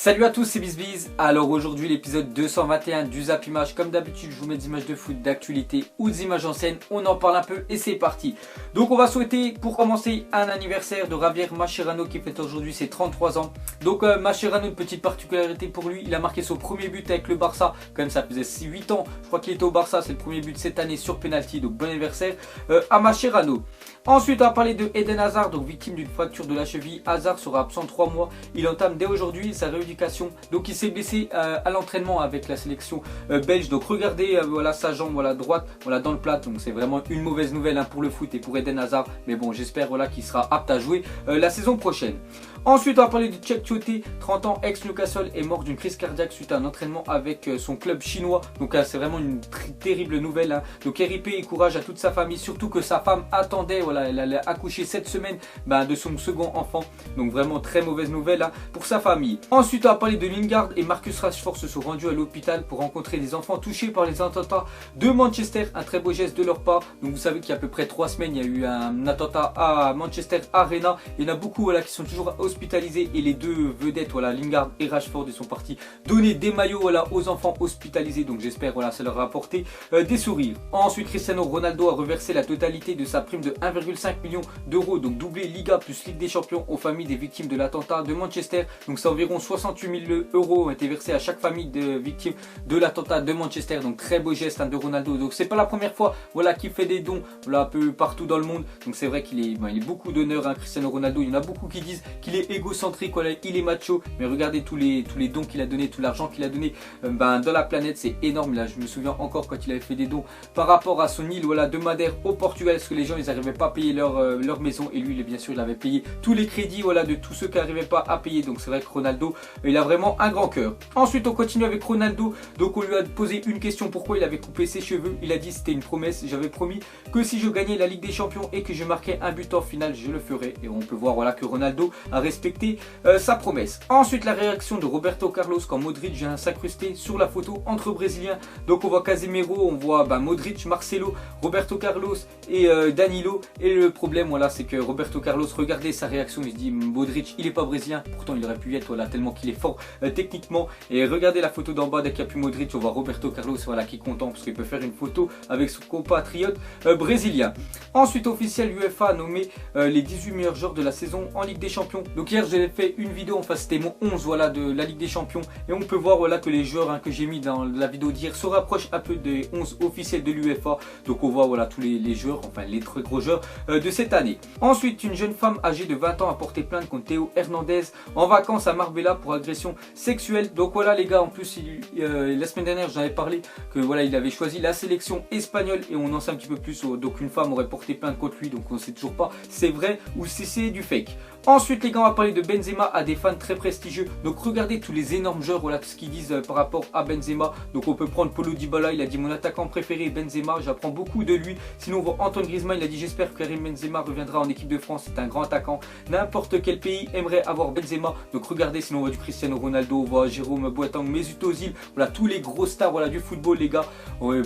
Salut à tous, c'est BizBiz. Alors aujourd'hui l'épisode 221 du Zap Image. Comme d'habitude je vous mets des images de foot, d'actualité ou des images anciennes. On en parle un peu et c'est parti. Donc on va souhaiter pour commencer un anniversaire de Javier Mascherano qui fête aujourd'hui ses 33 ans. Donc Mascherano, une petite particularité pour lui, il a marqué son premier but avec le Barça. Quand même ça faisait 8 ans, je crois qu'il était au Barça, c'est le premier but cette année sur penalty. Donc bon anniversaire à Mascherano. Ensuite on va parler de Eden Hazard, donc victime d'une fracture de la cheville. Hazard sera absent 3 mois. Il entame dès aujourd'hui sa rééducation. Donc il s'est blessé à l'entraînement avec la sélection belge. Donc regardez voilà sa jambe voilà, droite voilà, dans le plat. Donc c'est vraiment une mauvaise nouvelle pour le foot et pour Eden Hazard. Mais bon j'espère voilà, qu'il sera apte à jouer la saison prochaine. Ensuite on va parler de Cheick Tioté, 30 ans, ex-Newcastle, est mort d'une crise cardiaque suite à un entraînement avec son club chinois. Donc c'est vraiment une terrible nouvelle. Donc RIP et courage à toute sa famille, surtout que sa femme attendait, voilà, elle allait accoucher cette semaine de son second enfant. Donc vraiment très mauvaise nouvelle pour sa famille. Ensuite on va parler de Lingard et Marcus Rashford se sont rendus à l'hôpital pour rencontrer des enfants touchés par les attentats de Manchester. Un très beau geste de leur part. Donc vous savez qu'il y a à peu près 3 semaines il y a eu un attentat à Manchester Arena. Il y en a beaucoup voilà, qui sont toujours hospitalisés et les deux vedettes, voilà, Lingard et Rashford, ils sont partis donner des maillots voilà, aux enfants hospitalisés. Donc j'espère voilà, ça leur a apporté des sourires. Ensuite Cristiano Ronaldo a reversé la totalité de sa prime de 1,5 million d'euros. Donc doublé Liga plus Ligue des Champions aux familles des victimes de l'attentat de Manchester. Donc c'est environ 68 000 euros ont été versés à chaque famille de victimes de l'attentat de Manchester. Donc très beau geste de Ronaldo. Donc c'est pas la première fois voilà, qu'il fait des dons voilà, un peu partout dans le monde. Donc c'est vrai qu'il est, il est beaucoup d'honneur Cristiano Ronaldo. Il y en a beaucoup qui disent qu'il est égocentrique, voilà, il est macho. Mais regardez tous les dons qu'il a donné, tout l'argent qu'il a donné dans la planète. C'est énorme. Là je me souviens encore quand il avait fait des dons par rapport à son île voilà, de Madère au Portugal. Parce que les gens ils n'arrivaient pas à payer leur maison. Et lui bien sûr il avait payé tous les crédits voilà, de tous ceux qui n'arrivaient pas à payer. Donc c'est vrai que Ronaldo il a vraiment un grand cœur. Ensuite on continue avec Ronaldo. Donc on lui a posé une question, pourquoi il avait coupé ses cheveux. Il a dit c'était une promesse, j'avais promis que si je gagnais la Ligue des Champions et que je marquais un but en finale je le ferais. Et on peut voir voilà, que Ronaldo a respecté sa promesse. Ensuite la réaction de Roberto Carlos quand Modric vient s'incruster sur la photo entre Brésiliens. Donc on voit Casemiro, on voit Modric, Marcelo, Roberto Carlos et Danilo. Et le problème voilà, c'est que Roberto Carlos, regardez sa réaction, il se dit Modric il est pas brésilien, pourtant il aurait pu être voilà, tellement qu'il est fort techniquement. Et regardez la photo d'en bas, dès qu'il n'y a plus Modric on voit Roberto Carlos voilà, qui est content parce qu'il peut faire une photo avec son compatriote brésilien. Ensuite officiel, l'UEFA a nommé les 18 meilleurs joueurs de la saison en Ligue des Champions. Donc hier j'ai fait une vidéo, enfin c'était mon 11 voilà, de la Ligue des Champions. Et on peut voir voilà, que les joueurs que j'ai mis dans la vidéo d'hier se rapprochent un peu des 11 officiels de l'UEFA. Donc on voit voilà, tous les joueurs, enfin les très gros joueurs de cette année. Ensuite une jeune femme âgée de 20 ans a porté plainte contre Théo Hernandez en vacances à Marbella pour agression sexuelle. Donc voilà les gars, en plus la semaine dernière j'en avais parlé que voilà, il avait choisi la sélection espagnole et on en sait un petit peu plus. Donc une femme aurait porté plainte contre lui, donc on ne sait toujours pas si c'est vrai ou si c'est du fake. Ensuite les gars on va parler de Benzema à des fans très prestigieux. Donc regardez tous les énormes joueurs voilà, ce qu'ils disent par rapport à Benzema. Donc on peut prendre Paulo Dybala, il a dit mon attaquant préféré Benzema, j'apprends beaucoup de lui. Sinon on voit Antoine Griezmann, il a dit j'espère que Karim Benzema reviendra en équipe de France, c'est un grand attaquant. N'importe quel pays aimerait avoir Benzema. Donc regardez, sinon on voit du Cristiano Ronaldo, on voit Jérôme Boateng, Mesut Ozil, voilà tous les gros stars voilà, du football les gars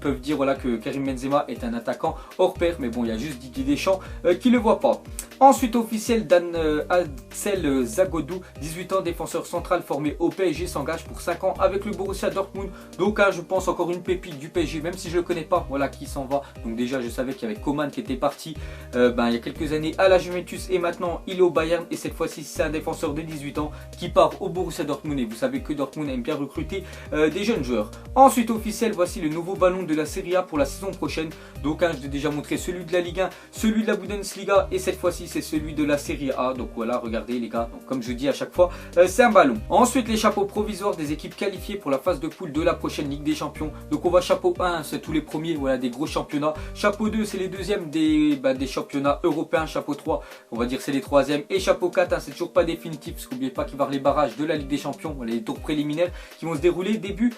peuvent dire voilà, que Karim Benzema est un attaquant hors pair. Mais bon il y a juste Didier Deschamps qui le voit pas. Ensuite officiel, Dan Axel Zagodou, 18 ans, défenseur central formé au PSG, s'engage pour 5 ans avec le Borussia Dortmund. Donc je pense encore une pépite du PSG, même si je ne le connais pas, voilà qui s'en va. Donc déjà je savais qu'il y avait Coman qui était parti il y a quelques années à la Juventus et maintenant il est au Bayern. Et cette fois-ci c'est un défenseur de 18 ans qui part au Borussia Dortmund. Et vous savez que Dortmund aime bien recruter des jeunes joueurs. Ensuite officiel, voici le nouveau ballon de la Serie A pour la saison prochaine. Donc je t'ai déjà montré celui de la Ligue 1, celui de la Bundesliga et cette fois-ci c'est celui de la Serie A. Donc voilà, regardez les gars, donc, comme je dis à chaque fois, c'est un ballon. Ensuite les chapeaux provisoires des équipes qualifiées pour la phase de poule de la prochaine Ligue des Champions. Donc on voit chapeau 1 c'est tous les premiers voilà, des gros championnats. Chapeau 2 c'est les deuxièmes des championnats européens. Chapeau 3 on va dire c'est les troisièmes. Et chapeau 4 c'est toujours pas définitif parce qu'oubliez pas qu'il va y avoir les barrages de la Ligue des Champions, voilà, les tours préliminaires qui vont se dérouler début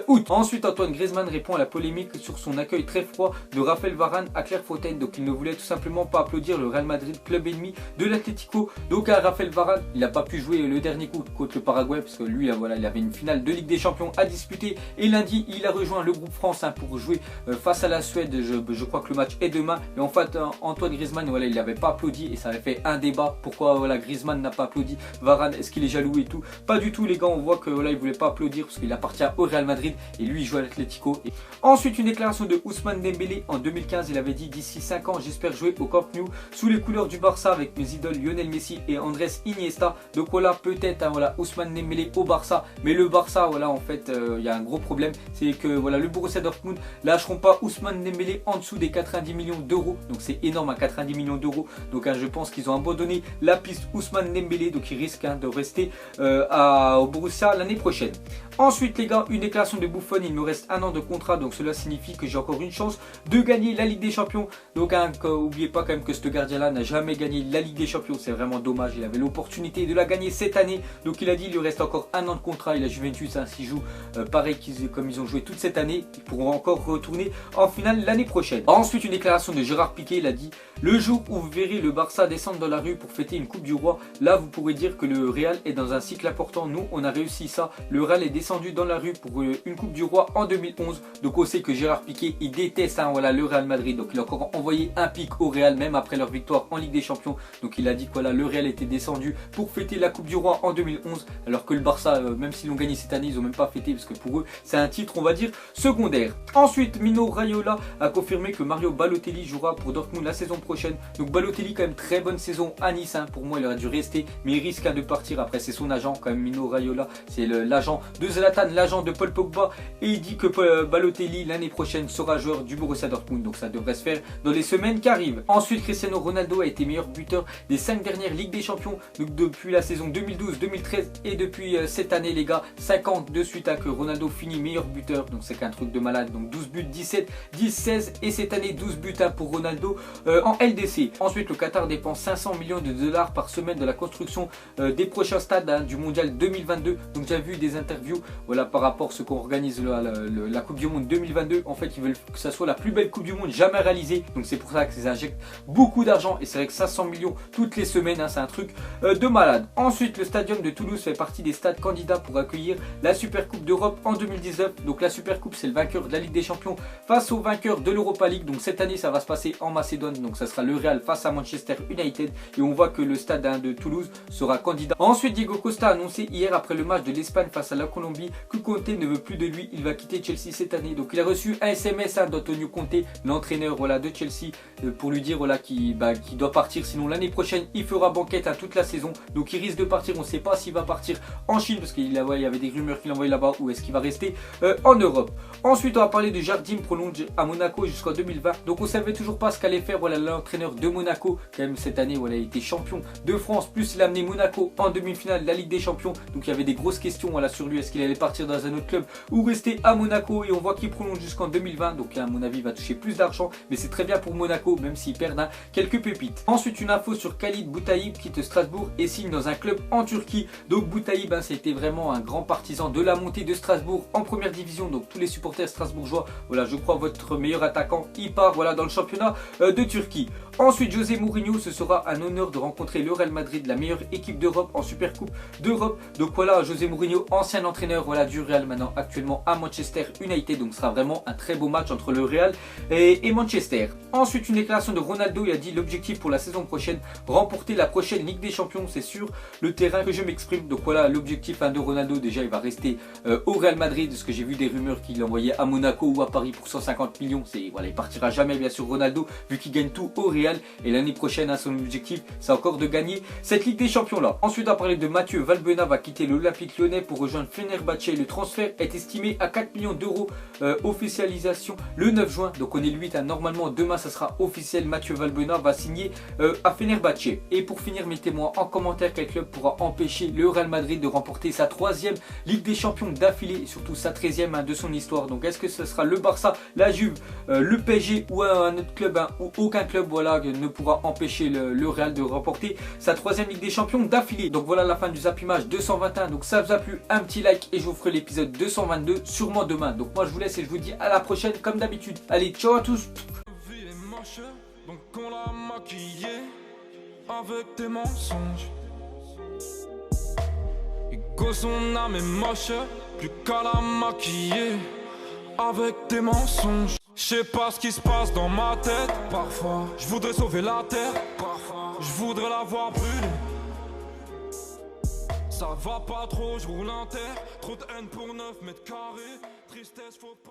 août. Ensuite Antoine Griezmann répond à la polémique sur son accueil très froid de Raphaël Varane à Clairefontaine. Donc il ne voulait tout simplement pas applaudir le Real Madrid, club ennemi de l'Atlético Donc Raphaël Varane, il n'a pas pu jouer le dernier coup contre le Paraguay parce que lui voilà, il avait une finale de Ligue des Champions à disputer et lundi il a rejoint le groupe France pour jouer face à la Suède. Je crois que le match est demain, mais en fait Antoine Griezmann voilà, il n'avait pas applaudi et ça avait fait un débat. Pourquoi voilà, Griezmann n'a pas applaudi Varane, est-ce qu'il est jaloux et tout? Pas du tout les gars, on voit que voilà, il voulait pas applaudir parce qu'il appartient au Real Madrid et lui il joue à l'Atlético. Ensuite une déclaration de Ousmane Dembélé en 2015, il avait dit d'ici 5 ans j'espère jouer au Camp Nou sous les couleurs du Barça avec mes idoles Lionel Messi et Andrés Iniesta. Donc voilà, peut-être hein, voilà, Ousmane Dembélé au Barça, mais le Barça voilà, en fait il y a un gros problème, c'est que voilà, le Borussia Dortmund lâcheront pas Ousmane Dembélé en dessous des 90 millions d'euros. Donc c'est énorme à 90 millions d'euros. Donc hein, je pense qu'ils ont abandonné la piste Ousmane Dembélé, donc il risque hein, de rester au Borussia l'année prochaine. Ensuite les gars, une déclaration de Buffon, il me reste un an de contrat, donc cela signifie que j'ai encore une chance de gagner la Ligue des Champions. Donc hein, n'oubliez pas quand même que ce gardien là n'a jamais gagné la Ligue des Champions, c'est vraiment dommage, il avait l'opportunité de la gagner cette année. Donc il a dit il lui reste encore un an de contrat et la Juventus hein, s'ils jouent pareil comme ils ont joué toute cette année, ils pourront encore retourner en finale l'année prochaine. Ensuite une déclaration de Gérard Piqué, il a dit le jour où vous verrez le Barça descendre dans la rue pour fêter une Coupe du Roi, là vous pourrez dire que le Real est dans un cycle important. Nous on a réussi ça, le Real est descendu dans la rue pour une Coupe du Roi en 2011. Donc on sait que Gérard Piqué il déteste hein, voilà, le Real Madrid, donc il a encore envoyé un pic au Real même après leur victoire en Ligue des Champions. Donc il a dit que voilà, le Real était descendu pour fêter la Coupe du Roi en 2011, alors que le Barça même s'ils l'ont gagné cette année ils n'ont même pas fêté parce que pour eux c'est un titre on va dire secondaire. Ensuite Mino Raiola a confirmé que Mario Balotelli jouera pour Dortmund la saison prochaine. Donc Balotelli quand même très bonne saison à Nice hein. Pour moi il aurait dû rester mais il risque hein, de partir. Après c'est son agent quand même, Mino Raiola c'est l'agent de Zlatan, l'agent de Paul Pogba, et il dit que Balotelli l'année prochaine sera joueur du Borussia Dortmund, donc ça devrait se faire dans les semaines qui arrivent. Ensuite Cristiano Ronaldo a été meilleur buteur des 5 dernières Ligues des Champions, donc depuis la saison 2012-2013 et depuis cette année les gars, 5 ans de suite hein, que Ronaldo finit meilleur buteur, donc c'est qu'un truc de malade. Donc 12 buts, 17, 10, 16 et cette année 12 buts hein, pour Ronaldo en LDC. Ensuite le Qatar dépense 500 millions de dollars par semaine de la construction des prochains stades hein, du mondial 2022. Donc j'ai vu des interviews voilà, par rapport à ce qu'on organise la Coupe du Monde 2022. En fait ils veulent que ça soit la plus belle Coupe du Monde jamais réalisée, donc c'est pour ça qu'ils injectent beaucoup d'argent et c'est vrai que 500 millions toutes les semaines hein, c'est un truc de malade. Ensuite le stadium de Toulouse fait partie des stades candidats pour accueillir la Super Coupe d'Europe en 2019. Donc la Super Coupe c'est le vainqueur de la Ligue des Champions face au vainqueur de l'Europa League. Donc cette année ça va se passer en Macédoine, donc ça sera le Real face à Manchester United et on voit que le stade hein, de Toulouse sera candidat. Ensuite Diego Costa a annoncé hier après le match de l'Espagne face à la Colombie que Conte ne veut plus de lui, il va quitter Chelsea cette année. Donc il a reçu un SMS hein, d'Antonio Conte, l'entraîneur voilà, de Chelsea, pour lui dire voilà, qu'il doit partir, sinon l'année prochaine il fera banquette à toute la saison. Donc il risque de partir, on ne sait pas s'il va partir en Chine parce qu'il y avait des rumeurs qu'il envoyait là-bas, ou est-ce qu'il va rester en Europe. Ensuite on va parler de Jardim prolonge à Monaco jusqu'en 2020. Donc on ne savait toujours pas ce qu'allait faire voilà, l'entraîneur de Monaco, quand même cette année voilà, il était champion de France, plus il a amené Monaco en demi-finale de la Ligue des Champions. Donc il y avait des grosses questions voilà, sur lui, est-ce qu'il allait partir dans un autre club ou rester à Monaco, et on voit qu'il prolonge jusqu'en 2020. Donc à mon avis il va toucher plus d'argent, mais c'est très bien pour Monaco même s'ils perdent hein, quelques pépites. Ensuite une info sur Khalid Boutaïb quitte Strasbourg et signe dans un club en Turquie. Donc Boutaïb hein, c'était vraiment un grand partisan de la montée de Strasbourg en première division. Donc tous les supporters strasbourgeois, voilà, je crois votre meilleur attaquant il part voilà, dans le championnat de Turquie. Ensuite José Mourinho, ce sera un honneur de rencontrer le Real Madrid, la meilleure équipe d'Europe en Super Coupe d'Europe. Donc voilà, José Mourinho, ancien entraîneur voilà, du Real, maintenant actuellement à Manchester United. Donc ce sera vraiment un très beau match entre le Real et Manchester. Ensuite une déclaration de Ronaldo, il a dit l'objectif pour la saison prochaine, remporter la prochaine Ligue des Champions, c'est sur le terrain que je m'exprime. Donc voilà l'objectif hein, de Ronaldo, déjà il va rester au Real Madrid, parce que j'ai vu des rumeurs qu'il envoyait à Monaco ou à Paris pour 150 millions. Voilà, il partira jamais bien sûr Ronaldo vu qu'il gagne tout au Real, et l'année prochaine hein, son objectif c'est encore de gagner cette Ligue des Champions là. Ensuite on va parler de Mathieu Valbuena, va quitter l'Olympique Lyonnais pour rejoindre Fenerbahçe. Le transfert est estimé à 4 millions d'euros, officialisation le 9 juin. Donc on est le 8 hein, normalement demain ça sera officiel, Mathieu Valbuena va signer à Fenerbahçe. Et pour finir, mettez-moi en commentaire quel club pourra empêcher le Real Madrid de remporter sa 3e Ligue des Champions d'affilée et surtout sa 13e hein, de son histoire. Donc est-ce que ce sera le Barça, la Juve, le PSG ou un autre club hein, ou aucun club voilà, ne pourra empêcher le Real de remporter sa 3e Ligue des Champions d'affilée. Donc voilà la fin du Zap Image 221. Donc ça vous a plu, un petit like et je vous ferai l'épisode 222 sûrement demain. Donc moi je vous laisse et je vous dis à la prochaine comme d'habitude. Allez, ciao à tous. Donc on l'a maquillé, avec tes mensonges. Ego son âme est moche, plus qu'à la maquiller. Avec tes mensonges, je sais pas ce qui se passe dans ma tête. Parfois, je voudrais sauver la terre. Parfois, je voudrais la voir brûler. Ça va pas trop, je roule en terre. Trop de haine pour 9 mètres carrés. Tristesse, faut pas.